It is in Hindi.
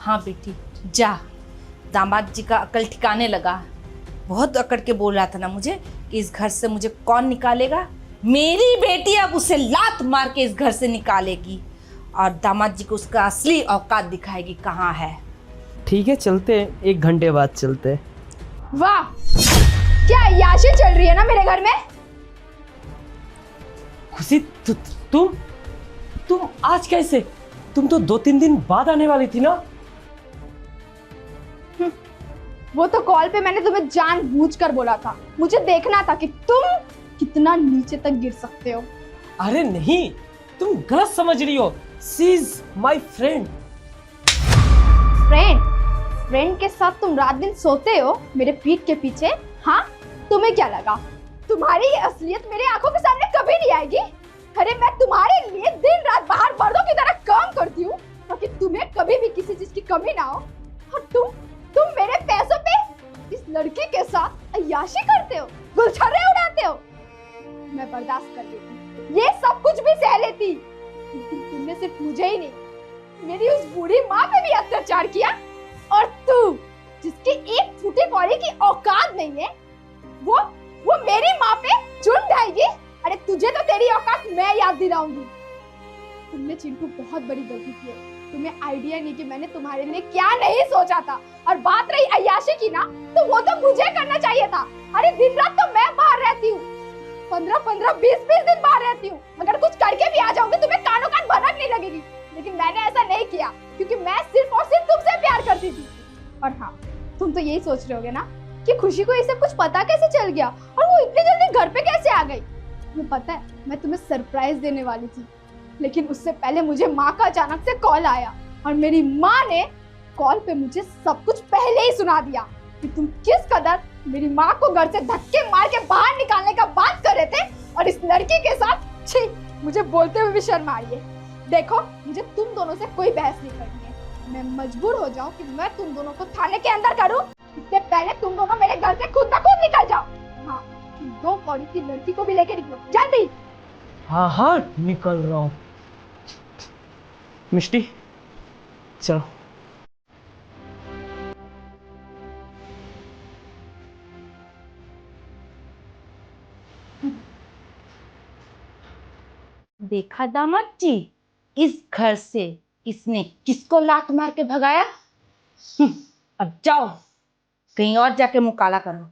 हाँ बेटी जा, दामाद जी का अकल ठिकाने लगा। बहुत अकड़ के बोल रहा था ना मुझे कि इस घर से मुझे कौन निकालेगा। मेरी बेटी अब उसे लात मार के इस घर से निकालेगी और दामाद जी को उसका असली औकात दिखाएगी कहाँ है। ठीक है चलते हैं, 1 घंटे बाद चलते हैं। वाह, क्या अय्याशी चल रही है ना मेरे घर में। खुशी तुम आज कैसे? तुम तो 2-3 दिन बाद आने वाली थी ना। वो तो कॉल पे मैंने तुम्हें जानबूझकर बोला था, मुझे देखना था कि तुम कितना नीचे तक गिर सकते हो। अरे नहीं, तुम गलत समझ रही हो। She is my friend. Friend के साथ तुम रात दिन सोते हो मेरे पीठ के पीछे। हाँ, तुम्हें क्या लगा तुम्हारी ये असलियत मेरी आंखों के सामने कभी नहीं आएगी? अरे मैं तुम्हारे लिए दिन रात बाहर मर्दों की तरह काम करती हूँ ताकि तुम्हें कभी भी किसी चीज की कमी ना हो। और तुम मेरे पैसों पे इस लड़की के साथ अय्याशी करते हो, गुलछर्रे उड़ाते हो। मैं बर्दाश्त कर लेती, ये सब कुछ भी सह लेती, लेकिन तुमने सिर्फ मुझे ही नहीं, मेरी उस बूढ़ी माँ पे भी अत्याचार किया। और तू जिसकी एक फूटी कौड़ी की औकात नहीं है, वो मेरी माँ पे चुन ढाएगी। अरे तुझे तो तेरी औकात मैं याद दिलाऊंगी। तुमने चिंटू बहुत बड़ी गलती की है। तुम्हें आइडिया नहीं कि मैंने तुम्हारे लिए क्या नहीं सोचा था। और बात रही अय्याशी की ना, तो वो तो मुझे करना चाहिए था। अरे दिन रात तो मैं बाहर रहती हूँ, 15-15, 20-20 दिन बाहर रहती हूँ। अगर कुछ करके भी आ जाऊंगी तुम्हें कानों कान भनक नहीं लगेगी। लेकिन मैंने ऐसा नहीं किया क्योंकि मैं सिर्फ और सिर्फ तुमसे प्यार करती थी। और हाँ, तुम तो यही सोच रहे होगे ना कि खुशी को ये सब कुछ पता कैसे चल गया और वो इतनी जल्दी घर पे कैसे आ गई। तुम्हें पता है, मैं तुम्हें सरप्राइज देने वाली थी, लेकिन उससे पहले मुझे माँ का अचानक से कॉल आया और मेरी माँ ने कॉल पे मुझे सब कुछ पहले ही सुना दिया कि तुम किस कदर मेरी माँ को घर से धक्के मार के बाहर निकालने का बात कर रहे थे और इस लड़की के साथ। छी, मुझे बोलते हुए भी शर्म आ रही है। देखो, मुझे तुम दोनों से कोई बहस नहीं करनी है। मैं मजबूर हो जाऊं कि मैं तुम दोनों को थाने के अंदर करूं, इससे पहले तुम दोनों मेरे घर से खुद ब खुद निकल जाओ। हाँ, दो कौड़ी की लड़की को भी लेके निकलो जल्दी। हाँ निकल रहा हूँ। मिष्टी चलो। देखा दामाद जी, इस घर से किसने किसको लात मार के भगाया। अब जाओ कहीं और जाके मुकाला करो।